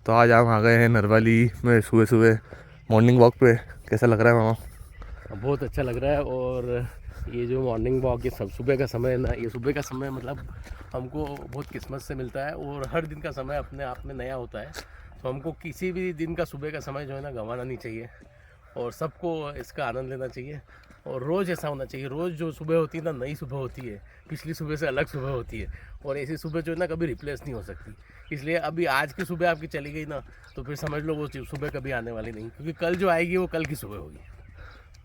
तो आज हम आ गए हैं नरवाली में सुबह सुबह मॉर्निंग वॉक पे। कैसा लग रहा है मामा? बहुत अच्छा लग रहा है। और ये जो मॉर्निंग वॉक, ये सब सुबह का समय है ना, ये सुबह का समय मतलब हमको बहुत किस्मत से मिलता है। और हर दिन का समय अपने आप में नया होता है, तो हमको किसी भी दिन का सुबह का समय जो है ना गंवाना नहीं चाहिए और सबको इसका आनंद लेना चाहिए। और रोज़ ऐसा होना चाहिए, रोज़ जो सुबह होती है ना नई सुबह होती है, पिछली सुबह से अलग सुबह होती है। और ऐसी सुबह जो है ना कभी रिप्लेस नहीं हो सकती। इसलिए अभी आज की सुबह आपकी चली गई ना तो फिर समझ लो वो सुबह कभी आने वाली नहीं, क्योंकि कल जो आएगी वो कल की सुबह होगी।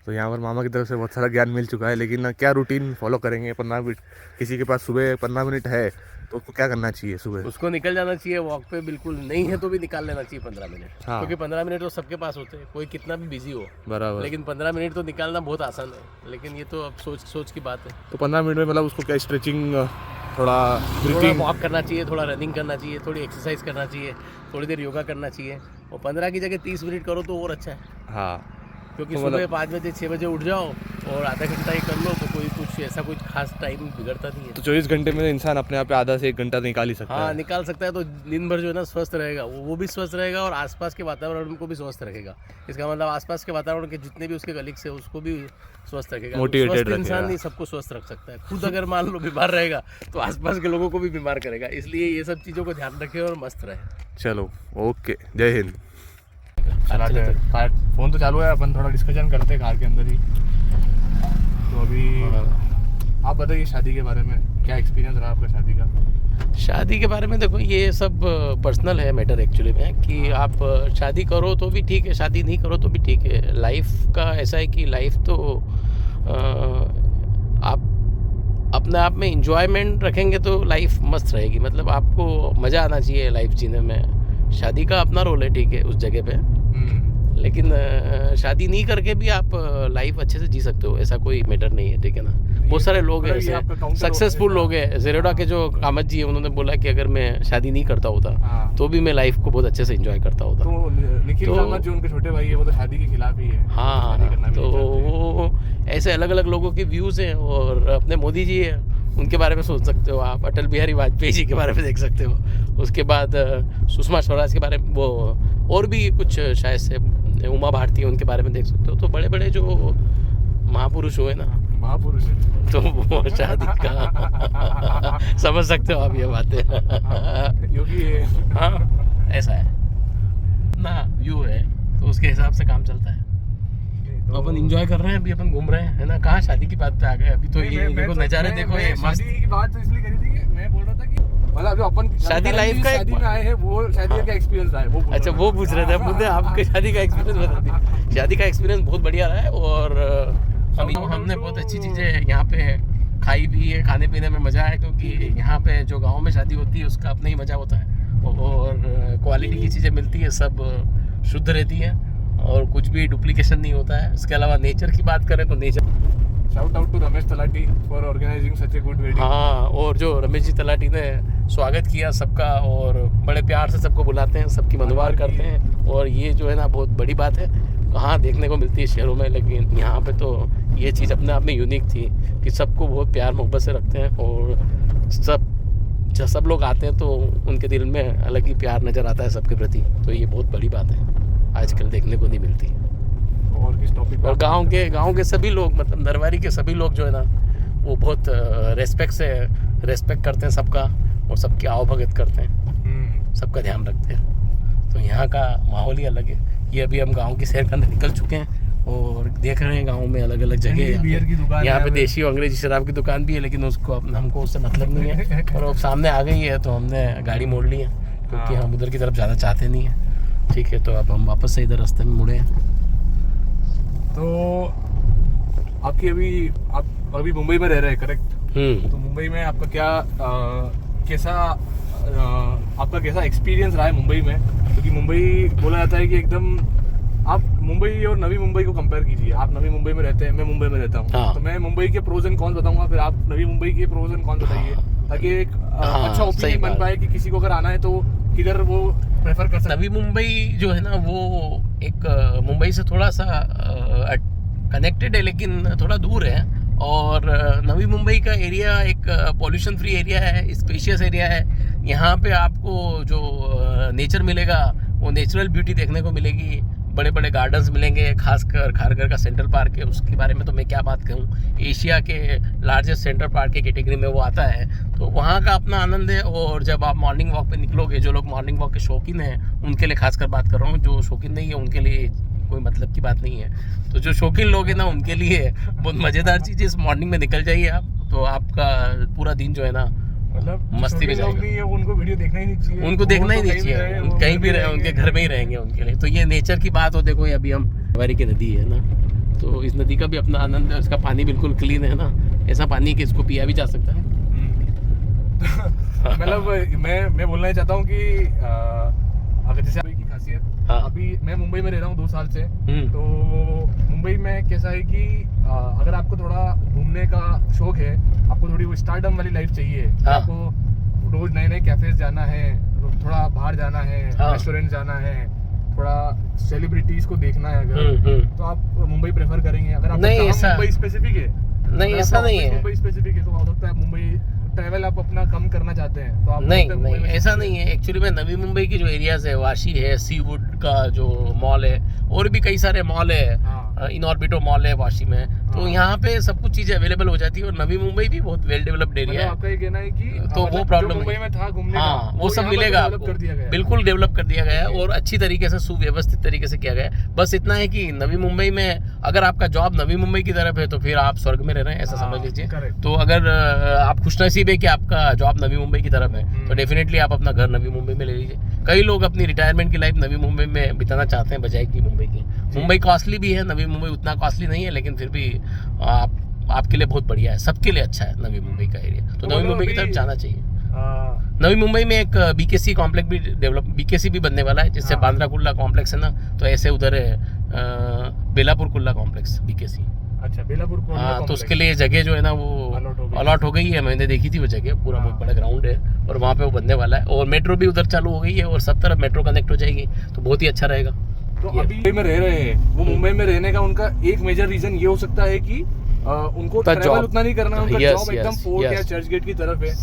तो यहाँ पर मामा की तरफ से बहुत सारा ज्ञान मिल चुका है, लेकिन क्या रूटीन फॉलो करेंगे? 15 मिनट किसी के पास सुबह 15 मिनट है तो उसको क्या करना चाहिए? सुबह उसको निकल जाना चाहिए वॉक पे, बिल्कुल नहीं है तो भी निकाल लेना चाहिए 15 मिनट। हाँ। क्योंकि 15 मिनट तो सबके पास होते हैं, कोई कितना भी बिजी हो, बराबर। लेकिन 15 मिनट तो निकालना बहुत आसान है। लेकिन ये तो अब सोच की बात है। तो 15 मिनट में मतलब उसको क्या स्ट्रेचिंग, थोड़ा थोड़ा वॉक करना चाहिए, थोड़ा रनिंग करना चाहिए, थोड़ी एक्सरसाइज करना चाहिए, थोड़ी देर योगा करना चाहिए। और 15 की जगह 30 मिनट करो तो और अच्छा है। हाँ, क्योंकि तो सुबह 5 बजे 6 बजे उठ जाओ और आधा घंटा ही कर लो तो कोई कुछ ऐसा कुछ खास टाइम बिगड़ता नहीं है। तो 24 घंटे में इंसान अपने आप पे आधा से 1 घंटा निकाल ही सकता हाँ है। निकाल सकता है। तो दिन भर जो है ना स्वस्थ रहेगा, वो भी स्वस्थ रहेगा और आसपास के वातावरण को भी स्वस्थ रखेगा। इसका मतलब आसपास के वातावरण के जितने भी उसके कलीग्स है उसको भी स्वस्थ रखेगा। मोटिवेटेड स्वस्थ रखेगा। इंसान ही सबको स्वस्थ रख सकता है। खुद अगर मान लो बीमार रहेगा तो आसपास के लोगों को भी बीमार करेगा। इसलिए ये सब चीज़ों को ध्यान रखें और मस्त रहे। चलो ओके, जय हिंद। फोन तो चालू है, अपन थोड़ा डिस्कशन करते हैं कार के अंदर ही। तो अभी आप बताइए शादी के बारे में, क्या एक्सपीरियंस रहा आपका शादी का? शादी के बारे में देखो, ये सब पर्सनल है मैटर एक्चुअली में, कि आप शादी करो तो भी ठीक है, शादी नहीं करो तो भी ठीक है। लाइफ का ऐसा है कि लाइफ तो आप अपने आप में इंजॉयमेंट रखेंगे तो लाइफ मस्त रहेगी। मतलब आपको मज़ा आना चाहिए लाइफ जीने में। शादी का अपना रोल है, ठीक है, उस जगह पे, लेकिन शादी नहीं करके भी आप लाइफ अच्छे से जी सकते हो, ऐसा कोई मैटर नहीं है, ठीक है ना। बहुत सारे लोग हैं ऐसे सक्सेसफुल लोग हैं। जेरोडा के जो कामत जी है, उन्होंने बोला कि अगर मैं शादी नहीं करता होता तो भी मैं लाइफ को बहुत अच्छे से एंजॉय करता होता। तो निखिल कामत जो उनके छोटे भाई है, वो तो शादी के खिलाफ ही है। हाँ, तो वो ऐसे अलग अलग लोगों के व्यूज़ हैं। और अपने मोदी जी हैं, उनके बारे में सोच सकते हो आप। अटल बिहारी वाजपेयी जी के बारे में देख सकते हो। उसके बाद सुषमा स्वराज के बारे में, वो और भी कुछ शायद से उमा भारती, उनके बारे में देख सकते हो। तो बड़े बड़े जो महापुरुष हुए ना, महापुरुष, तो वो शादी का समझ सकते हो आप ये बातें। योगी है। हाँ ऐसा है ना, व्यू है तो उसके हिसाब से काम चलता है। तो अपन एंजॉय कर रहे हैं, अभी अपन घूम रहे हैं, है ना। कहाँ शादी की बात पे आ गए अभी? तो ये देखो नज़ारे देखो, ये मस्त। शादी की बात तो इसलिए करी थी कि मैं बोल रहा था कि मतलब जो अपन शादी लाइफ का शादी में आए हैं, वो शादी का एक्सपीरियंस रहा है, वो अच्छा वो पूछ रहे थे मुझे, आपके शादी का एक्सपीरियंस बता दी। शादी का एक्सपीरियंस बहुत बढ़िया रहा है। और अभी हमने बहुत अच्छी चीज़ें यहाँ पे खाई भी है, खाने पीने में मज़ा है। क्योंकि यहाँ पे जो गाँव में शादी होती है उसका अपना ही मज़ा होता है और क्वालिटी की चीज़ें मिलती है, सब शुद्ध रहती है और कुछ भी डुप्लीकेशन नहीं होता है। इसके अलावा नेचर की बात करें तो nature, shout out to Ramesh Talati for organising such a good wedding. हाँ, और जो रमेश जी तलाटी ने स्वागत किया सबका और बड़े प्यार से सबको बुलाते हैं, सबकी मनवार करते हैं। और ये जो है ना बहुत बड़ी बात है, कहाँ देखने को मिलती है शहरों में, लेकिन यहाँ पे तो ये चीज़ अपने आप में यूनिक थी कि सबको बहुत प्यार मोहब्बत से रखते हैं। और सब लोग आते हैं तो उनके दिल में अलग ही प्यार नज़र आता है सबके प्रति। तो ये बहुत बड़ी बात है, आजकल देखने को नहीं मिलती। और किस टॉपिक? और गांव के सभी लोग, मतलब नरवारी के सभी लोग जो है ना, वो बहुत रेस्पेक्ट करते हैं सबका और सबकी आवभगत करते हैं, सबका ध्यान रखते हैं। तो यहाँ का माहौल ही अलग है। ये अभी हम गांव की सैर करने निकल चुके हैं और देख रहे हैं गांव में अलग अलग जगह। यहाँ पे देशी और अंग्रेजी शराब की दुकान भी है, लेकिन उसको हमको उससे मतलब नहीं है। और अब सामने आ गई है तो हमने गाड़ी मोड़ ली है, क्योंकि हम उधर की तरफ ज़्यादा चाहते नहीं हैं। ठीक है, तो अब हम वापस से इधर रास्ते में मुड़े हैं। तो आपकी आप अभी मुंबई में रह रहे हैं, करेक्ट? तो मुंबई में आपका कैसा एक्सपीरियंस रहा है मुंबई में? क्योंकि मुंबई बोला जाता है कि एकदम, आप मुंबई और नवी मुंबई को कंपेयर कीजिए। आप नवी मुंबई में रहते हैं, मैं मुंबई में रहता हूँ। हाँ। तो मैं मुंबई के प्रोज एंड कॉन्स बताऊंगा, फिर आप नवी मुंबई के प्रोज एंड कॉन्स बताइए, ताकि एक अच्छा ओपिनियन बन पाए कि किसी को अगर आना है तो किधर वो प्रेफर कर सकते। नवी मुंबई जो है ना, वो एक मुंबई से थोड़ा सा कनेक्टेड है, लेकिन थोड़ा दूर है। और नवी मुंबई का एरिया एक पॉल्यूशन फ्री एरिया है, स्पेशियस एरिया है। यहाँ पे आपको जो नेचर मिलेगा वो नेचुरल ब्यूटी देखने को मिलेगी, बड़े बड़े गार्डन्स मिलेंगे, खासकर खारघर का सेंट्रल पार्क है, उसके बारे में तो मैं क्या बात कहूँ, एशिया के लार्जेस्ट सेंट्रल पार्क की कैटेगरी में वो आता है, तो वहाँ का अपना आनंद है। और जब आप मॉर्निंग वॉक पे निकलोगे, जो लोग मॉर्निंग वॉक के शौकीन हैं उनके लिए खासकर बात कर रहा हूँ, जो शौकीन नहीं है उनके लिए कोई मतलब की बात नहीं है। तो जो शौकीन लोग हैं ना, उनके लिए बहुत मज़ेदार चीज़ है, इस मॉर्निंग में निकल जाइए आप, तो आपका पूरा दिन जो है ना मतलब मस्ती में जाएगा। नहीं है, उनको वीडियो देखना ही नहीं चाहिए, उनको देखना ही नहीं चाहिए, कहीं भी रहे उनके घर में ही रहेंगे उनके लिए। तो ये नेचर की बात हो, देखो ये अभी हम हमारी की नदी है ना, तो इस नदी का भी अपना आनंद है, उसका पानी बिल्कुल क्लीन है ना, ऐसा पानी कि इसको पिया भी जा सकता है। मतलब मैं बोलना ही चाहता हूँ कि अगर जैसे अभी की खासियत, हाँ। अभी मैं मुंबई में रह रहा हूँ 2 साल से, तो मुंबई में कैसा है कि अगर आपको थोड़ा घूमने का शौक है, आपको थोड़ी वो स्टारडम वाली लाइफ चाहिए, हाँ। आपको रोज नए नए कैफेज जाना है, थोड़ा बाहर जाना है, हाँ। रेस्टोरेंट जाना है, थोड़ा सेलिब्रिटीज को देखना है अगर, तो आप मुंबई प्रेफर करेंगे। अगर नहीं, आपका ऐसा- काम मुंबई स्पेसिफिक है, नहीं, अगर ऐसा आपका नहीं ऑफिस है। मुंबई स्पेसिफिक है, तो हो सकता है मुंबई ट्रैवल आप अपना कम करना चाहते हैं, तो आप नहीं मुंबई नहीं, में ऐसा नहीं है। एक्चुअली में नवी मुंबई की जो एरियाज है, वाशी है, सीवुड का जो मॉल है, और भी कई सारे मॉल है, हाँ। इनऑर्बिटो मॉल है वाशी में, तो हाँ। यहाँ पे सब कुछ चीज़ें अवेलेबल हो जाती है। और नवी मुंबई भी बहुत वेल डेवलप्ड एरिया मतलब है, आपका ये कहना है कि तो मतलब वो प्रॉब्लम जो मुंबई नहीं। में था घूमने हाँ, का, वो सब यहाँ पर मिलेगा डेवलप आपको, कर दिया गया है। बिल्कुल डेवलप कर दिया गया है, और अच्छी तरीके से सुव्यवस्थित तरीके से किया गया है। बस इतना है कि नवी मुंबई में अगर आपका जॉब नवी मुंबई की तरफ है, तो फिर आप स्वर्ग में रह रहे हैं, ऐसा हाँ, समझ लीजिए। correct। तो अगर आप खुशनसीब है कि आपका जॉब नवी मुंबई की तरफ है, तो डेफिनेटली आप अपना घर नवी मुंबई में ले लीजिए। कई लोग अपनी रिटायरमेंट की लाइफ नवी मुंबई में बिताना चाहते हैं बजाय कि मुंबई की। मुंबई कॉस्टली भी है, नवी मुंबई उतना कॉस्टली नहीं है, लेकिन फिर भी आपके लिए बहुत बढ़िया है, सबके लिए अच्छा है नवी मुंबई का एरिया, तो नवी मुंबई की तरफ जाना चाहिए। नवी मुंबई में एक बीकेसी कॉम्प्लेक्स भी बीकेसी भी बनने वाला है, जिससे हाँ। बांद्रा कुर्ला कॉम्प्लेक्स है ना, तो ऐसे उधर है बेलापुर कुर्ला कॉम्प्लेक्स बीकेसी। अच्छा, बेलापुर को हाँ, तो उसके लिए जगह जो है ना वो अलॉट हो गई है, मैंने देखी थी वो जगह, पूरा बहुत बड़ा ग्राउंड है, और वहाँ पे वो बनने वाला है, और मेट्रो भी उधर चालू हो गई है, और सब तरफ मेट्रो कनेक्ट हो जाएगी, तो बहुत ही अच्छा रहेगा। तो अभी मुंबई में रह रहे हैं, वो मुंबई में रहने का उनका एक मेजर रीजन ये हो सकता है कि उनको ट्रैवल उतना नहीं करना है, उनका Yes, जॉब एकदम yes, फोर्ट yes। या चर्च गेट की तरफ है।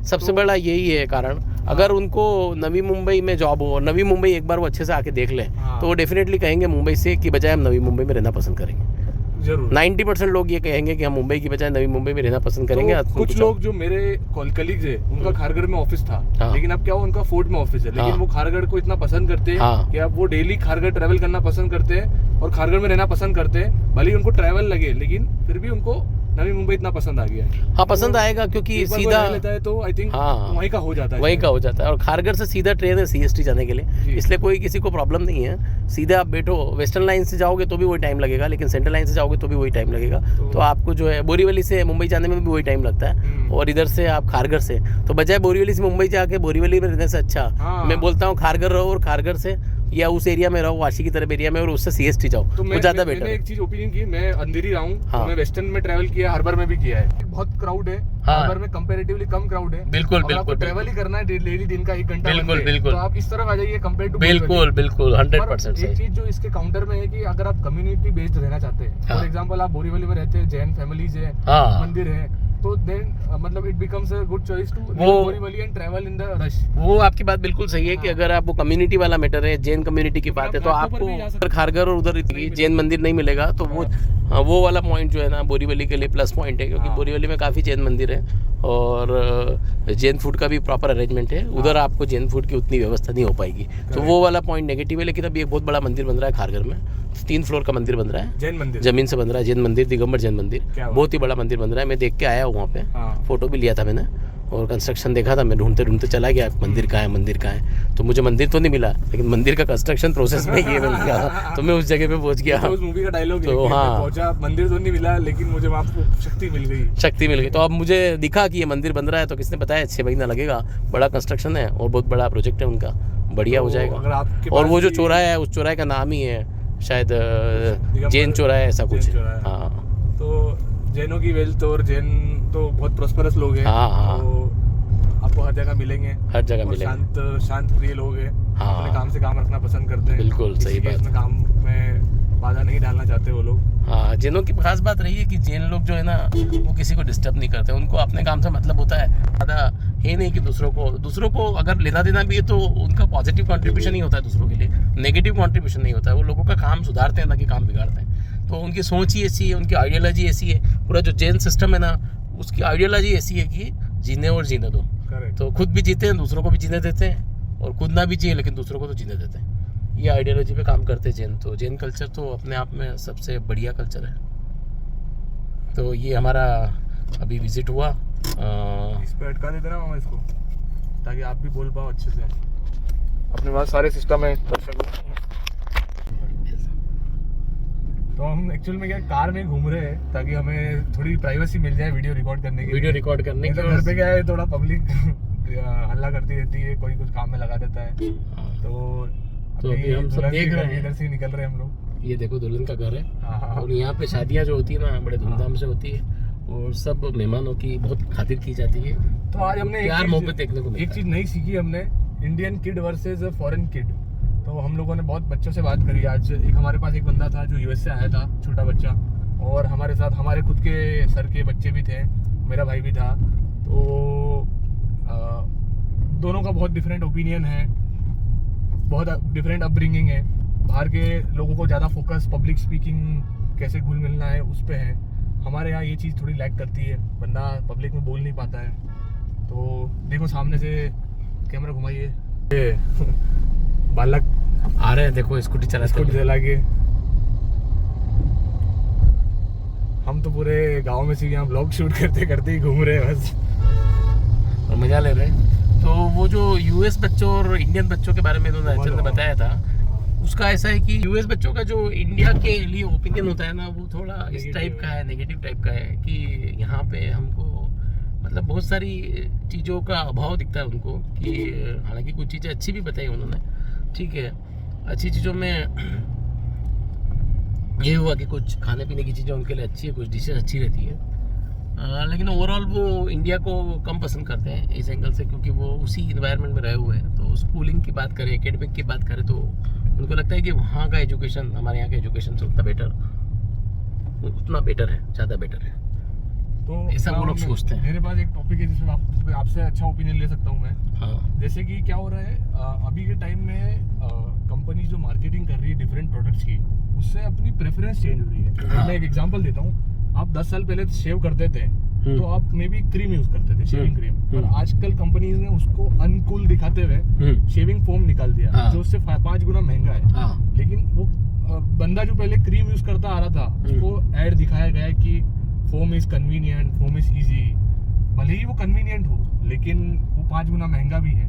सबसे बड़ा यही है कारण। अगर उनको नवी मुंबई में जॉब हो, और नवी मुंबई एक बार वो अच्छे से आके देख ले, हाँ। तो वो डेफिनेटली कहेंगे मुंबई से कि बजाय हम नवी मुंबई में रहना पसंद करेंगे। जरूर 90% लोग ये कहेंगे कि हम मुंबई की बजाय नवी मुंबई में रहना पसंद करेंगे। तो कुछ लोग जो मेरे कलीग्स है, उनका खारगढ़ में ऑफिस था, हाँ। लेकिन अब क्या हुआ, उनका फोर्ट में ऑफिस है, लेकिन हाँ। वो खारगढ़ को इतना पसंद करते हैं हाँ। कि अब वो डेली खारगढ़ ट्रैवल करना पसंद करते हैं, और खारगढ़ में रहना पसंद करते हैं, भले ही उनको ट्रैवल लगे, लेकिन फिर भी उनको नवी मुंबई इतना पसंद आ गया है। हाँ, पसंद आएगा, क्योंकि एक बार वो सीधा रह लेता है तो आई थिंक हाँ। वहीं का हो जाता है, वहीं का हो जाता है। और खारघर से सीधा ट्रेन है सीएसटी जाने के लिए, जी। इसलिए कोई किसी को प्रॉब्लम नहीं है। सीधा आप बैठो, वेस्टर्न लाइन से जाओगे तो भी वही टाइम लगेगा, लेकिन सेंट्रल लाइन से जाओगे तो भी वही टाइम लगेगा। तो आपको जो है बोरीवली से मुंबई जाने में भी वही टाइम लगता है, और इधर से आप खारघर से, तो बजाय बोरीवली से मुंबई जाके बोरीवली में रहने से अच्छा हाँ। मैं बोलता हूँ खारघर रहो, और खारघर से या उस एरिया में रहो, वाशी की तरफ एरिया में, और उससे सीएसटी जाओ, तो वो ज़्यादा बेटर मैंने है। एक चीज ओपिनियन की, मैं अंधेरी रहा हूँ, हाँ। तो मैं वेस्टर्न में ट्रैवल किया, हार्बर में भी किया है, बहुत क्राउड है। हाँ। हार्बर में कंपैरेटिवली कम क्राउड है। बिल्कुल, अगर आपको बिल्कुल, ट्रैवल ही करना है डेली दिन का 1 घंटा बिल्कुल, बनके, बिल्कुल। तो आप इस तरफ आ जाइए कंपेयर टू बिल्कुल 100% एक सही। चीज जो इसके काउंटर में है कि अगर आप कम्युनिटी बेस्ड रहना चाहते हैं, हाँ। फॉर एग्जांपल आप बोरीवली में रहते हैं, जैन फैमिलीज है, हाँ। मंदिर है, तो देन मतलब it becomes a good choice to वो- Borivali and travel in the rush. वो आपकी बात बिल्कुल सही है कि हाँ। अगर आपको कम्युनिटी वाला मैटर है, जैन कम्युनिटी की तो बात है, आप तो घाटों पर भी जा आपको सकते खारघर और उधर जैन मंदिर नहीं मिलेगा, तो वो वाला पॉइंट जो है ना बोरीवली के लिए प्लस पॉइंट है, क्योंकि हाँ। बोरीवली में काफ़ी जैन मंदिर है, और जैन फूड का भी प्रॉपर अरेंजमेंट है। उधर आपको जैन फूड की उतनी व्यवस्था नहीं हो पाएगी, तो वो वाला पॉइंट नेगेटिव है। लेकिन अभी एक बहुत बड़ा मंदिर बन रहा है खारघर में, 3 फ्लोर का मंदिर बन रहा है, जैन मंदिर जमीन से बन रहा है, जैन मंदिर, दिगंबर जैन मंदिर, क्या बात बहुत ही बड़ा मंदिर बन रहा है। मैं देख के आया हूँ वहाँ पे, हाँ। फोटो भी लिया था मैंने, और कंस्ट्रक्शन देखा था, मैं ढूंढते ढूंढते चला गया मंदिर कहाँ है, तो मुझे मंदिर तो नहीं मिला, लेकिन मंदिर का कंस्ट्रक्शन प्रोसेस में ये मिल गया, तो मैं उस जगह पे पहुंच गया। तो उस मूवी का डायलॉग तो हाँ। पहुंचा, मंदिर तो नहीं मिला, लेकिन मुझे वहाँ पे शक्ति मिल गई। शक्ति मिल गई। तो अब मुझे दिखा कि ये मंदिर बन रहा है, तो किसने बताया 6 महीना लगेगा, बड़ा कंस्ट्रक्शन है और बहुत बड़ा प्रोजेक्ट है उनका, बढ़िया हो तो अगर जाएगा। आपके और पास वो जो भी- चौराहा है, उस चौराहे का नाम ही है शायद दिगंबर जैन चौराहा, ऐसा कुछ जैन है। चौराहा। हाँ तो जैनों की वेल्थ, और जैन तो बहुत प्रोस्परस लोग हैं, हाँ, हाँ। तो आपको हर जगह मिलेंगे, हर जगह और मिलेंगे। शांत प्रिय लोग हैं, हाँ। अपने काम से काम रखना पसंद करते हैं, बिल्कुल, किसी सही के बात। इसमें काम में बाधा नहीं डालना चाहते वो लोग। हाँ, जैनों की खास बात रही है कि जैन लोग जो है ना, वो किसी को डिस्टर्ब नहीं करते, उनको अपने काम से मतलब होता है। ज़्यादा है नहीं कि दूसरों को अगर लेना देना भी है तो उनका पॉजिटिव कंट्रीब्यूशन ही होता है दूसरों के लिए, नेगेटिव कंट्रीब्यूशन नहीं होता है। वो लोगों का काम सुधारते हैं ना कि काम बिगाड़ते हैं। तो उनकी सोच ही ऐसी है, उनकी आइडियोलॉजी ऐसी है, पूरा जो जैन सिस्टम है ना उसकी आइडियोलॉजी ऐसी है कि जीने और जीने दो। तो खुद भी जीते हैं, दूसरों को भी जीने देते हैं, और खुद ना भी जिए लेकिन दूसरों को तो जीने देते हैं। ये आइडियोलॉजी पे काम करते हैं जैन। तो जैन कल्चर तो अपने आप में सबसे बढ़िया कल्चर है। तो ये हमारा अभी विजिट हुआ। इस पे अटका देते ना मामा इसको, ताकि आप भी बोल पाओ अच्छे से। अपने पास सारे सिस्टम है दर्शकों। तो हम एक्चुअल में क्या कार में घूम रहे हैं ताकि हमें थोड़ी प्राइवेसी मिल जाए वीडियो रिकॉर्ड करने की। तो घर पे क्या है, थोड़ा पब्लिक हल्ला करती रहती है, कोई कुछ काम में लगा देता है। तो अभी हम सब देख रहे हैं, इधर से निकल रहे हैं हम लोग। ये देखो दुल्हन का घर है, और यहाँ पे शादियाँ जो होती है ना बड़े धूमधाम से होती है, और सब मेहमानों की बहुत खातिर की जाती है। तो आज हमने प्यार मोहब्बत देखने को मिलता है। एक चीज नई सीखी हमने, Indian kid versus foreign kid. तो हम लोगों ने बहुत बच्चों से बात करी आज। एक हमारे पास एक बंदा था जो यूएस से आया था, छोटा बच्चा, और हमारे साथ हमारे खुद के सर के बच्चे भी थे, मेरा भाई भी था। तो दोनों का बहुत डिफरेंट ओपिनियन है, बहुत डिफरेंट अपब्रिंगिंग है। बाहर के लोगों को ज़्यादा फोकस पब्लिक स्पीकिंग, कैसे घुल मिलना है, उस पर है। हमारे यहाँ ये चीज़ थोड़ी लैक करती है, बंदा पब्लिक में बोल नहीं पाता है। तो देखो सामने से कैमरा घुमाइए, बालक आ रहे हैं, देखो स्कूटी चला के। हम तो पूरे गांव में से यहाँ ब्लॉग शूट करते करते ही घूम रहे हैं बस, और मजा ले रहे हैं। तो वो जो यूएस बच्चों और इंडियन बच्चों के बारे में इन्होंने अचल ने बताया था, उसका ऐसा है कि यूएस बच्चों का जो इंडिया के लिए ओपिनियन होता है ना, वो थोड़ा इस टाइप का है, नेगेटिव टाइप का है कि यहाँ पे हमको मतलब बहुत सारी चीज़ों का अभाव दिखता है उनको। कि हालांकि कुछ चीज़ें अच्छी भी बताई उन्होंने, ठीक है, अच्छी चीज़ों में ये हुआ कि कुछ खाने पीने की चीज़ें उनके लिए अच्छी है, कुछ डिशेज अच्छी रहती है। लेकिन ओवरऑल वो इंडिया को कम पसंद करते हैं इस एंगल से, क्योंकि वो उसी इन्वायरमेंट में रहे हुए हैं। तो स्कूलिंग की बात करें, एकेडमिक की बात करें, तो उनको लगता है कि वहाँ का एजुकेशन हमारे यहाँ के एजुकेशन से उतना बेटर है, ज़्यादा बेटर है। तो ऐसा वो लोग सोचते हैं। मेरे पास एक टॉपिक है जिसमें आपसे अच्छा ओपिनियन ले सकता हूँ मैं। हाँ, जैसे कि क्या हो रहा है अभी के टाइम में, कंपनी जो मार्केटिंग कर रही है डिफरेंट प्रोडक्ट्स की, उससे अपनी प्रेफरेंस चेंज हो रही है। हाँ। मैं एक एग्जांपल देता हूँ। आप 10 साल पहले शेव करते थे तो आप मे बी क्रीम यूज करते थे, शेविंग क्रीम, पर आजकल कंपनीज ने उसको अनकूल दिखाते हुए शेविंग फोम निकाल दिया। हाँ। जो उससे 5 गुना महंगा है। हाँ। लेकिन वो बंदा जो पहले क्रीम यूज करता आ रहा था, उसको ऐड दिखाया गया है कि foam is convenient, foam is easy. भले ही वो कन्वीनियंट हो, लेकिन वो 5 गुना महंगा भी है।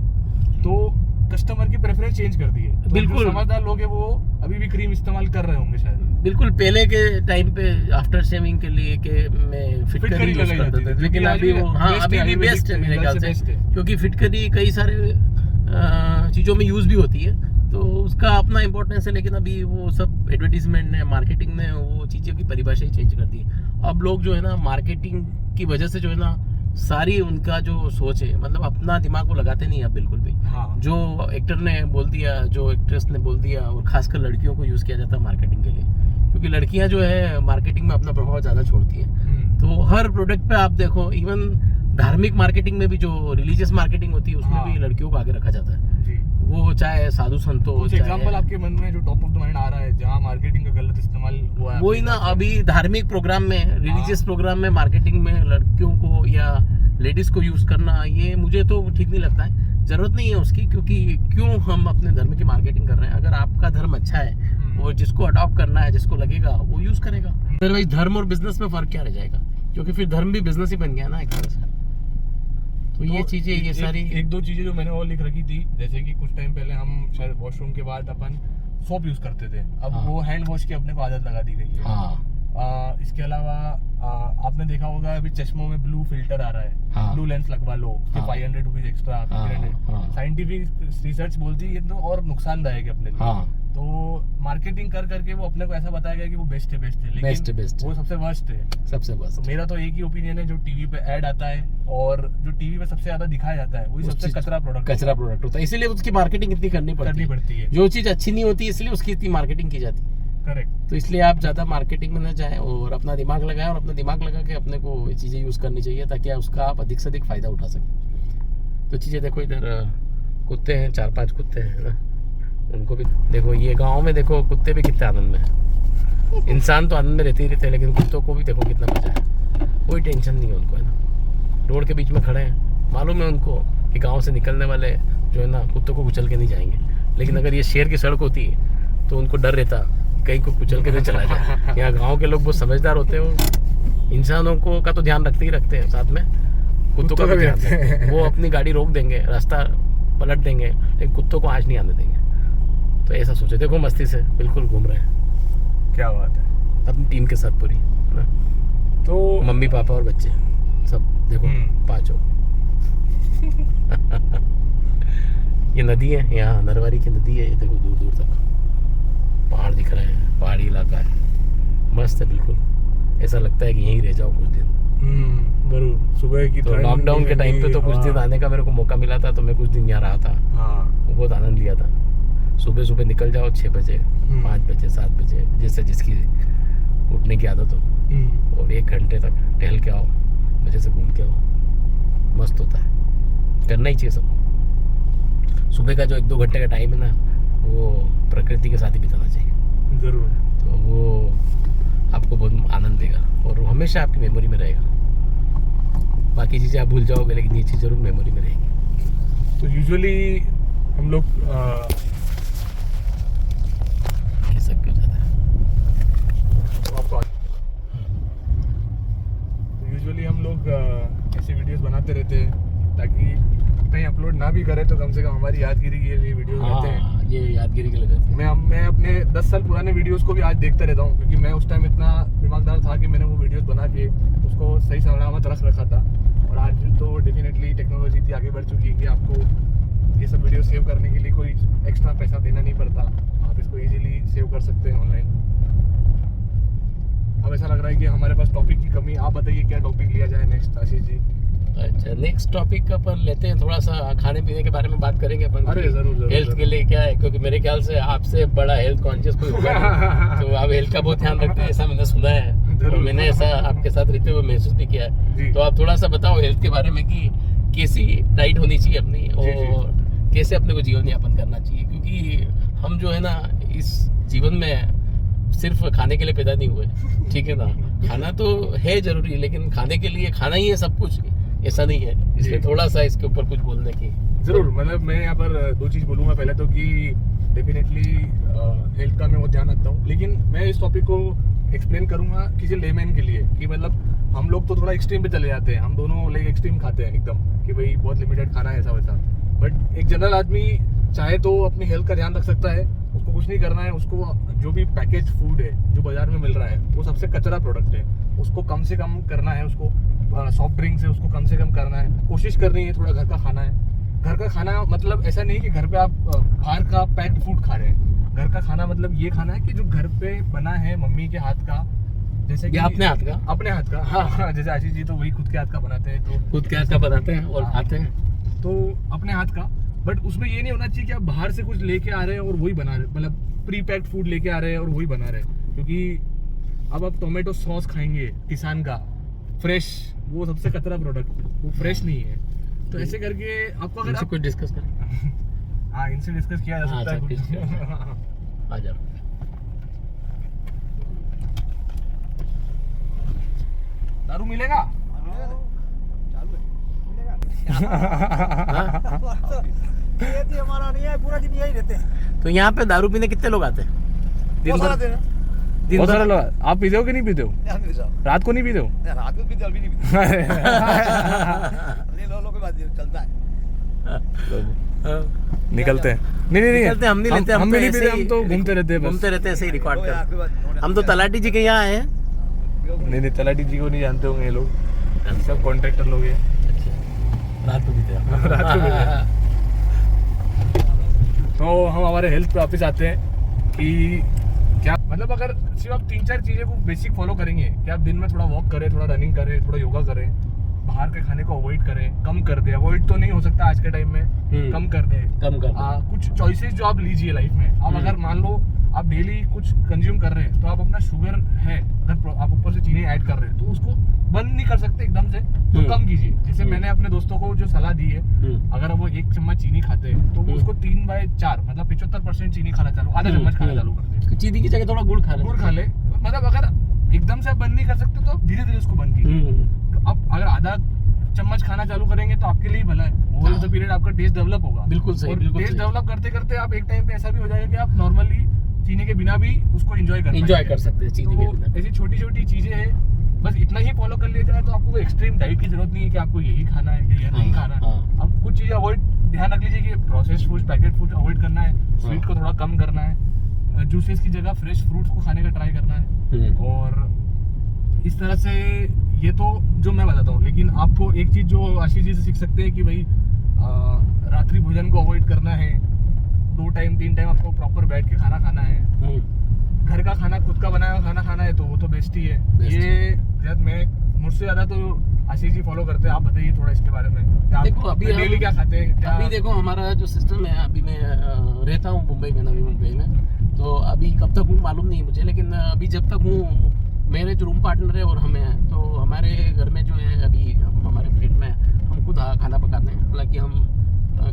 तो कस्टमर की प्रेफरेंस चेंज कर दी है। तो बिल्कुल। समझदार लोग हैं वो अभी भी क्रीम इस्तेमाल कर रहे होंगे शायद। बिल्कुल। पहले के टाइम पे आफ्टर शेविंग के लिए के मैं फिटकरी यूज करते थे, लेकिन अभी वो हाँ अभी भी बेस्ट है मेरे ख्याल से, क्योंकि फिटकरी कई सारे चीज़ों में यूज़ भी होती है, तो उसका अपना इम्पोर्टेंस है। लेकिन अभी वो सब एडवर्टीजमेंट ने, मार्केटिंग ने वो चीज़ों की परिभाषा ही चेंज कर दी है। अब लोग जो है ना मार्केटिंग की वजह से जो है ना सारी उनका जो सोच है, मतलब अपना दिमाग को लगाते नहीं अब बिल्कुल भी। हाँ। जो एक्टर ने बोल दिया, जो एक्ट्रेस ने बोल दिया, और खासकर लड़कियों को यूज़ किया जाता है मार्केटिंग के लिए, क्योंकि लड़कियां जो है मार्केटिंग में अपना प्रभाव ज़्यादा छोड़ती है। तो हर प्रोडक्ट पे आप देखो, इवन धार्मिक मार्केटिंग में भी जो रिलीजियस मार्केटिंग होती है उसमें भी लड़कियों को आगे रखा जाता है जी। वो चाहे साधु संतों, कुछ एग्जांपल आपके मन में जो टॉप ऑफ द माइंड आ रहा है जहाँ मार्केटिंग का गलत इस्तेमाल हुआ है? वही ना, अभी धार्मिक प्रोग्राम में, रिलीजियस प्रोग्राम में मार्केटिंग में लड़कियों को या लेडीज को यूज करना, ये मुझे तो ठीक नहीं लगता है। जरूरत नहीं है उसकी, क्योंकि क्यों हम अपने धर्म की मार्केटिंग कर रहे हैं? अगर आपका धर्म अच्छा है और जिसको अडॉप्ट करना है, जिसको लगेगा वो यूज करेगा। अदरवाइज धर्म और बिजनेस में फर्क क्या रह जाएगा? क्योंकि फिर धर्म भी बिजनेस ही बन गया ना एक तरह से। तो ये चीजें, ये सारी एक दो चीजें जो मैंने और लिख रखी थी, जैसे कि कुछ टाइम पहले हम शायद वॉशरूम के बाद अपन सोप यूज करते थे, अब वो हैंड वॉश की अपने को आदत लगा दी गई है। इसके अलावा आपने देखा होगा अभी चश्मों में ब्लू फिल्टर आ रहा है, ब्लू लेंस लगवा लो, 500 रुपीज एक्स्ट्रा, 300। साइंटिफिक रिसर्च बोलती है ये तो और नुकसानदायक है अपने लिए। तो मार्केटिंग कर करके वो अपने को ऐसा बताया गया कि वो बेस्ट है, लेकिन बेस्ट वो सबसे वर्स्ट है, सबसे वर्स्ट। तो मेरा तो एक ही ओपिनियन है, जो टीवी पे ऐड आता है और जो टीवी पे सबसे ज्यादा दिखाया जाता है वही सबसे कचरा प्रोडक्ट होता है। इसीलिए उसकी मार्केटिंग इतनी करनी पड़ती है। जो चीज अच्छी नहीं होती इसलिए उसकी इतनी मार्केटिंग की जाती है। करेक्ट। तो इसलिए आप ज़्यादा मार्केटिंग में न जाएं और अपना दिमाग लगाएं, और अपना दिमाग लगा के अपने को ये चीज़ें यूज़ करनी चाहिए ताकि उसका आप अधिक से अधिक फ़ायदा उठा सकें। तो चीज़ें देखो, इधर कुत्ते हैं, 4-5 कुत्ते हैं ना, उनको भी देखो। ये गांव में देखो कुत्ते भी कितने आनंद में हैं। इंसान तो आनंद में रहते ही रहते हैं, लेकिन कुत्तों को भी देखो कितना मजा है, कोई टेंशन नहीं है उनको, है ना। रोड के बीच में खड़े हैं, मालूम है उनको कि गांव से निकलने वाले जो है ना कुत्तों को कुचल के नहीं जाएंगे, लेकिन अगर ये शहर की सड़क होती तो उनको डर रहता कहीं को कुचल के नहीं चला जाए। यहाँ गाँव के लोग बहुत समझदार होते हैं, वो इंसानों को का तो ध्यान रखते ही रखते हैं, साथ में कुत्तों का भी ध्यान रखते हैं। वो अपनी गाड़ी रोक देंगे, रास्ता पलट देंगे, लेकिन कुत्तों को आज नहीं आने देंगे। तो ऐसा सोचे, देखो मस्ती से बिल्कुल घूम रहे हैं। क्या बात है, अपनी टीम के साथ पूरी, है ना। तो मम्मी पापा और बच्चे सब देखो, 5 ये नदी है, यहाँ नरवारी की नदी है, ये देखो दूर दूर तक पहाड़ दिख रहे हैं, पहाड़ी इलाका है, मस्त है बिल्कुल। ऐसा लगता है कि यहीं रह जाओ कुछ दिन। जरूर। सुबह की तो लॉकडाउन के टाइम पे तो कुछ दिन आने का मेरे को मौका मिला था, तो मैं कुछ दिन यहाँ रहा था। हाँ, बहुत आनंद लिया था। सुबह सुबह निकल जाओ 6 बजे, 5 बजे, 7 बजे, जैसे जिसकी उठने की आदत हो, और 1 घंटे तक टहल के आओ, मजे से घूम के आओ, मस्त होता है। करना ही चाहिए सबको। सुबह का जो 1-2 घंटे का टाइम है ना, वो प्रकृति के साथ ही बिताना चाहिए। जरूर। तो वो आपको बहुत आनंद देगा और वो हमेशा आपकी मेमोरी में रहेगा। बाकी चीज़ें आप भूल जाओगे, लेकिन ये चीज़ जरूर मेमोरी में रहेगी। तो यूजुअली हम लोग सब क्यों जाता है यूजुअली हम लोग ऐसी वीडियोस बनाते रहते हैं, ताकि कहीं अपलोड ना भी करें तो कम से कम हमारी यादगिरी के लिए वीडियोस रहते हैं। ये यादगिरी के लिए रहते हैं। मैं अपने 10 साल पुराने वीडियोस को भी आज देखते रहता हूँ, क्योंकि मैं उस टाइम इतना दिमागदार था कि मैंने वो वीडियोस बना के उसको सही सलामत रखा था। और आज तो डेफिनेटली टेक्नोलॉजी इतनी आगे बढ़ चुकी है कि आपको ये सब वीडियो सेव करने के लिए कोई एक्स्ट्रा पैसा देना नहीं पड़ता, आप इसको इजीली सेव कर सकते हैं ऑनलाइन। अब ऐसा लग रहा है कि हमारे पास टॉपिक की कमी। आप बताइए क्या टॉपिक लिया जाए नेक्स्ट, आशीष जी? अच्छा, नेक्स्ट टॉपिक अपन लेते हैं, थोड़ा सा खाने पीने के बारे में बात करेंगे अपन। अरे जरूर। हेल्थ के लिए क्या है, क्योंकि मेरे ख्याल से आपसे बड़ा हेल्थ कॉन्शियस कोई होगा नहीं। तो आप हेल्थ का बहुत ध्यान रखते हैं, ऐसा मैंने सुना है, और मैंने ऐसा आपके साथ रहते हुए महसूस भी किया है। तो आप थोड़ा सा बताओ हेल्थ के बारे में कि कैसी डाइट होनी चाहिए अपनी, और कैसे अपने को जीवन यापन करना चाहिए, क्योंकि हम जो है ना इस जीवन में सिर्फ खाने के लिए पैदा नहीं हुए, ठीक है ना। खाना तो है जरूरी, लेकिन खाने के लिए खाना ही है सब कुछ, ऐसा नहीं है। इसलिए थोड़ा सा इसके ऊपर कुछ बोलने की जरूर। मतलब मैं यहाँ पर 2 चीज़ बोलूँगा। पहले तो कि डेफिनेटली हेल्थ का मैं बहुत ध्यान रखता हूँ, लेकिन मैं इस टॉपिक को एक्सप्लेन करूँगा किसी लेमैन के लिए, कि मतलब हम लोग तो थोड़ा एक्सट्रीम पे चले जाते हैं, हम दोनों लाइक एक्सट्रीम खाते हैं एकदम, कि भाई बहुत लिमिटेड खाना है ऐसा वैसा। बट एक जनरल आदमी चाहे तो अपनी हेल्थ का ध्यान रख सकता है, उसको कुछ नहीं करना है। उसको जो भी पैकेज फूड है जो बाजार में मिल रहा है वो सबसे कचरा प्रोडक्ट है, उसको कम से कम करना है। उसको सॉफ्ट ड्रिंक से उसको कम से कम करना है, कोशिश करनी है थोड़ा घर का खाना है। घर का खाना मतलब ऐसा नहीं कि घर पे आप बाहर का पैक्ड फूड खा रहे हैं। घर का खाना मतलब ये खाना है कि जो घर पे बना है मम्मी के हाथ का, जैसे कि अपने हाथ का। हाँ, जैसे आशीष जी तो वही खुद के हाथ का बनाते हैं, तो खुद के हाथ का बनाते हैं और खाते हैं, तो अपने हाथ का। बट उसमें ये नहीं होना चाहिए कि आप बाहर से कुछ लेके आ रहे हैं और वही बना रहे, मतलब प्री पैक्ड फूड लेके आ रहे हैं और वही बना रहे हैं। क्योंकि अब आप टोमेटो सॉस खाएंगे किसान का फ्रेश, वो सबसे कचरा प्रोडक्ट, वो फ्रेश नहीं है। तो ऐसे करके आपको अगर कुछ डिस्कस करें। हाँ, इनसे डिस्कस किया जा सकता है। आ जाओ। दारू मिलेगा? हमारा नहीं है, पूरा दिन यही रहते हैं। तो यहाँ पे दारू पीने कितने लोग आते हैं दिन भर? बहुत सारे लोग। आप पीते हो कि नहीं पीते हो? रात को नहीं पीते हो? रात को पीते, अभी नहीं पीते। लोगों की बात चलता है, निकलते हैं। नहीं निकलते हम नहीं लेते, हम भी नहीं पीते, हम तो घूमते रहते हैं, ऐसे ही रिकॉर्ड करते। हम तो तलाटी जी के यहाँ आए हैं। नहीं, तलाटी जी को नहीं जानते होंगे ये लोग, सब कॉन्ट्रैक्टर लोग हैं। रात को पीते हैं। रात को पीते हैं। तो हम हमारे हेल्थ पे वापस आते हैं कि क्या मतलब अगर सिर्फ आप 3-4 चीज़ें को बेसिक फॉलो करेंगे कि आप दिन में थोड़ा वॉक करें, थोड़ा रनिंग करें, थोड़ा योगा करें, बाहर के खाने को अवॉइड करें, कम कर दे। अवॉइड तो नहीं हो सकता आज के टाइम में, कम कर दे। कुछ चॉइसेस जो आप लीजिए लाइफ में। अब अगर मान लो आप डेली कुछ कंज्यूम कर रहे हैं तो आप अपना शुगर है, अगर आप ऊपर से चीनी ऐड कर रहे हैं तो उसको बंद नहीं कर सकते एकदम से, तो कम कीजिए। जैसे मैंने अपने दोस्तों को जो सलाह दी है, अगर वो 1 चम्मच चीनी खाते हैं तो वो उसको 3/4 मतलब 75% चीनी खाना चालू, आधा चम्मच खाना चालू कर दे। चीनी की जगह थोड़ा गुड़ खा ले। मतलब अगर एकदम से आप बंद नहीं कर सकते तो आप धीरे धीरे उसको बंद कीजिए। अब अगर आधा चम्मच खाना चालू करेंगे तो आपके लिए भला है, ओवर द पीरियड आपका टेस्ट डेवलप होगा। बिल्कुल सही। टेस्ट डेवलप करते करते आप एक टाइम पे ऐसा भी हो जाएगा कि आप नॉर्मली चीनी के बिना भी उसको एंजॉय कर सकते हैं चीनी के बिना। ऐसी छोटी छोटी चीजें हैं, बस इतना ही फॉलो कर लिया जाए तो आपको एक्सट्रीम डाइट की जरूरत नहीं है कि आपको यही खाना है कि यह नहीं खाना है। अब कुछ चीजें अवॉइड, ध्यान रख लीजिए कि processed food, packet food avoid करना है, स्वीट को थोड़ा कम करना है, जूसेस की जगह फ्रेश फ्रूट्स को खाने का ट्राई करना है। और इस तरह से ये तो जो मैं बताता हूँ, लेकिन आपको एक चीज जो आशीष जी से सीख सकते हैं कि भाई रात्रि भोजन को अवॉइड करना है, 2 टाइम 3 टाइम आपको प्रॉपर बैठ के खाना खाना है। घर का खाना, खुद का बनाया हुआ खाना खाना है तो वो तो बेस्ट ही है। ये शायद मैं मुझसे ज्यादा तो आशीष जी फॉलो करते हैं। आप बताइए थोड़ा इसके बारे में। देखो अभी डेली क्या खाते हैं? अभी देखो हमारा जो सिस्टम है, अभी मैं रहता हूँ मुंबई में, नवी मुंबई में, तो अभी कब तक हूँ मालूम नहीं मुझे, लेकिन अभी जब तक हूँ, मेरे जो रूम पार्टनर है और हमें हैं, तो हमारे घर में जो है अभी हमारे फ्लैट में हम खुद खाना पकाते हैं। हालांकि हम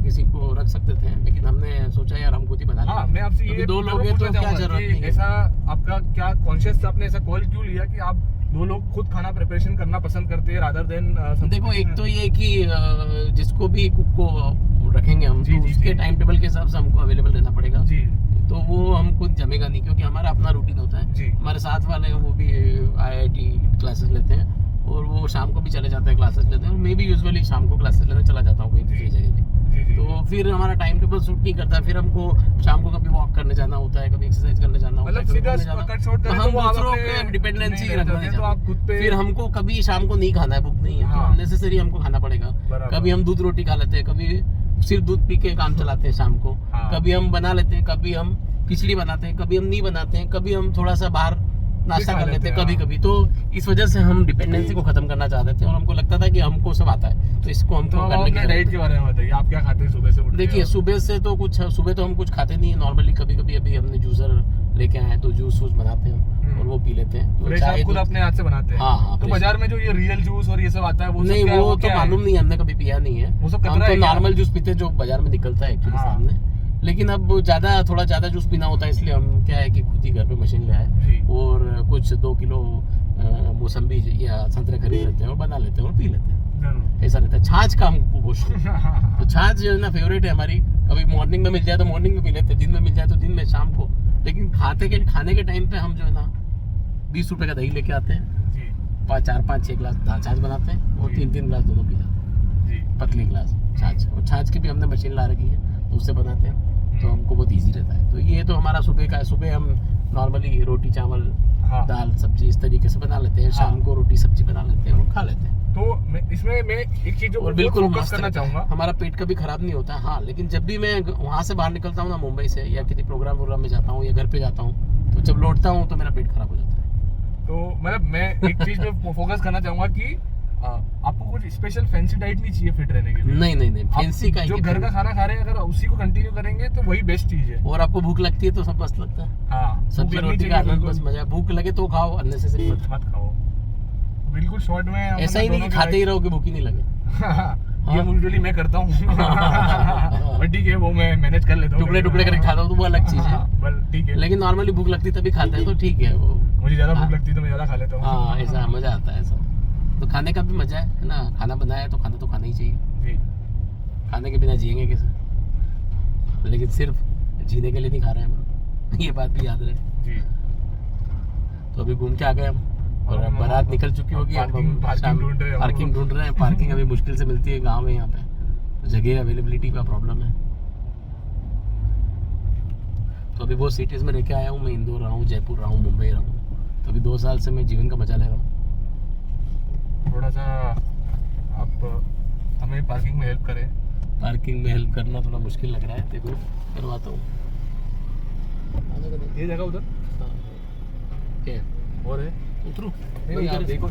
किसी को रख सकते थे, लेकिन हमने सोचा यार हम खुद ही बना लें। मैं आपसे ये 2 लोग हैं तो क्या जरूरत नहीं है। ऐसा आपका क्या कॉन्शियस आपने ऐसा कॉल क्यों लिया कि आप 2 लोग खुद खाना प्रिपरेशन करना पसंद करते हैं रादर देन? देखो एक तो ये कि जिसको भी कुक को रखेंगे हम, तो उसके टाइम टेबल के हिसाब से हमको अवेलेबल रहना पड़ेगा जी। तो वो हम खुद जमेगा नहीं, क्योंकि हमारा अपना रूटीन होता है। हमारे साथ वाले वो भी IIT क्लासेस लेते हैं और वो शाम को भी चले जाते हैं क्लासेस लेते हैं, और मैं भी यूजुअली शाम को क्लासेस लेने चला जाता हूँ कहीं दूसरी जगह पे। तो फिर हमारा टाइम टेबल सूट नहीं करता, फिर हमको शाम को कभी वॉक करने जाना होता है, कभी एक्सरसाइज करने जाना होता है, तो हम दूसरों पे डिपेंडेंसी रखना चाहते हैं। फिर हमको कभी शाम को नहीं खाना है, भूख नहीं है, तो अननेसेसरी हमको खाना पड़ेगा। कभी हम दूध रोटी खा लेते हैं, कभी सिर्फ दूध पी के काम चलाते हैं शाम को, कभी हम बना लेते हैं, कभी हम खिचड़ी बनाते हैं, कभी हम नहीं बनाते हैं, कभी हम थोड़ा सा बाहर नाश्ता कर लेते हैं कभी कभी। तो इस वजह से हम डिपेंडेंसी को खत्म करना चाहते थे, और हमको लगता था कि हमको सब आता है, तो इसको हमको करने के। डाइट के बारे में बताइए, आप क्या खाते हैं सुबह से उठ के? देखिए सुबह से तो कुछ, सुबह तो हम कुछ खाते नहीं है नॉर्मली। कभी कभी अभी हमने जूसर लेके आए हैं तो जूस बनाते हैं और वो पी लेते हैं। तो चाय खुद अपने हाथ से बनाते हैं? हाँ। तो बाजार में जो ये रियल जूस और ये सब आता है वो नहीं, वो तो मालूम नहीं, हमने कभी पिया नहीं है। वो सब हम तो नॉर्मल जूस पीते हैं जो बाजार में निकलता है एक्चुअली सामने। लेकिन अब थोड़ा ज्यादा जूस पीना होता है, इसलिए हम क्या है कि खुद ही घर पे मशीन ले आए और कुछ 2 किलो मौसम्बी या संतरे खरीद लेते हैं और बना लेते हैं और पी लेते हैं। ऐसा रहता है। छाछ का हमको बहुत शौक है, तो छाछ जो है ना फेवरेट है हमारी। कभी मॉर्निंग में मिल जाए तो मॉर्निंग में पी लेते हैं, दिन में मिल जाए तो दिन में, शाम को। लेकिन खाने के टाइम पे हम जो है ना 20 रुपए का दही लेके आते हैं, 4-5-6 गिलास छाछ बनाते हैं और 3-3 गिलास दोनों पी जाते हैं, पतली गिलास छाछ। और छाछ की भी हमने मशीन ला रखी है, तो उससे बनाते हैं, तो हमको बहुत ईजी रहता है। तो ये तो हमारा सुबह का है। सुबह हम नॉर्मली रोटी चावल दाल सब्जी इस तरीके से बना लेते हैं, शाम को रोटी सब्जी बना लेते हैं और खा लेते हैं। तो इसमें मैं एक चीज और बिल्कुल फोकस करना चाहूंगा, हमारा पेट कभी खराब नहीं होता। हाँ, लेकिन जब भी मैं वहाँ से बाहर निकलता हूँ ना, मुंबई से, या किसी प्रोग्राम में जाता हूँ या घर पे जाता हूँ, तो जब लौटता हूँ तो मेरा पेट खराब हो जाता है। तो मतलब मैं एक चीज में फोकस करना चाहूंगा कि आपको कुछ स्पेशल फैंसी डाइट नहीं चाहिए फिट रहने के लिए। नहीं, फैंसी का जो घर का खाना खा रहे हैं, अगर उसी को कंटिन्यू करेंगे तो वही बेस्ट चीज है। और आपको भूख लगती है तो सब मस्त लगता है। हाँ, सब्जी रोटी का आनंद बस मजा। भूख लगे तो खाओ, अननेसेसरी मत खाओ। बिल्कुल शॉर्ट में ऐसा ही नहीं खाते ही रहो कि भूख ही नहीं लगे। ये यूजुअली मैं करता हूँ, बट ठीक है, वो मैं मैनेज कर लेता हूँ। टुकड़े करके खाता हूँ तो वो अलग चीज है, ठीक है। लेकिन नॉर्मली भूख लगती तभी खाते हैं, तो ठीक है। वो मुझे ज्यादा भूख लगती है तो मैं ज्यादा खा लेता हूँ। हाँ, ऐसा मजा आता है। ऐसा तो खाने का भी मजा है ना। खाना बनाया तो खाना ही चाहिए जी। खाने के बिना जिएंगे कैसे? लेकिन सिर्फ जीने के लिए नहीं खा रहे हैं, ये बात भी याद रहे जी। तो अभी घूम के आ गए हम, और अब बारात निकल चुकी होगी। अब हम पार्किंग ढूंढ रहे हैं। पार्किंग अभी मुश्किल से मिलती है गाँव में, यहाँ पे जगह अवेलेबिलिटी का प्रॉब्लम है। तो अभी बहुत सिटीज़ में रह के आया हूँ मैं, इंदौर रहा हूँ, जयपुर रहा हूँ, मुंबई रहा हूँ। तो अभी 2 साल से मैं जीवन का मजा ले रहा हूँ। थोड़ा सा आप हमें पार्किंग में हेल्प करें। पार्किंग में हेल्प करना थोड़ा मुश्किल लग रहा है, देखो करवाता हूँ। ये जगह उधर क्या और है? उतरो नहीं, आप देखो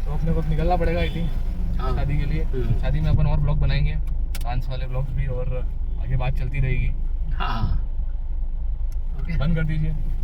तो अपने को अब निकलना पड़ेगा आई थिंक हाँ। शादी के लिए। शादी में अपन और ब्लॉग बनाएंगे, डांस वाले ब्लॉग्स भी, और आगे बात चलती रहेगी। हाँ, ओके। बंद कर दीजिए।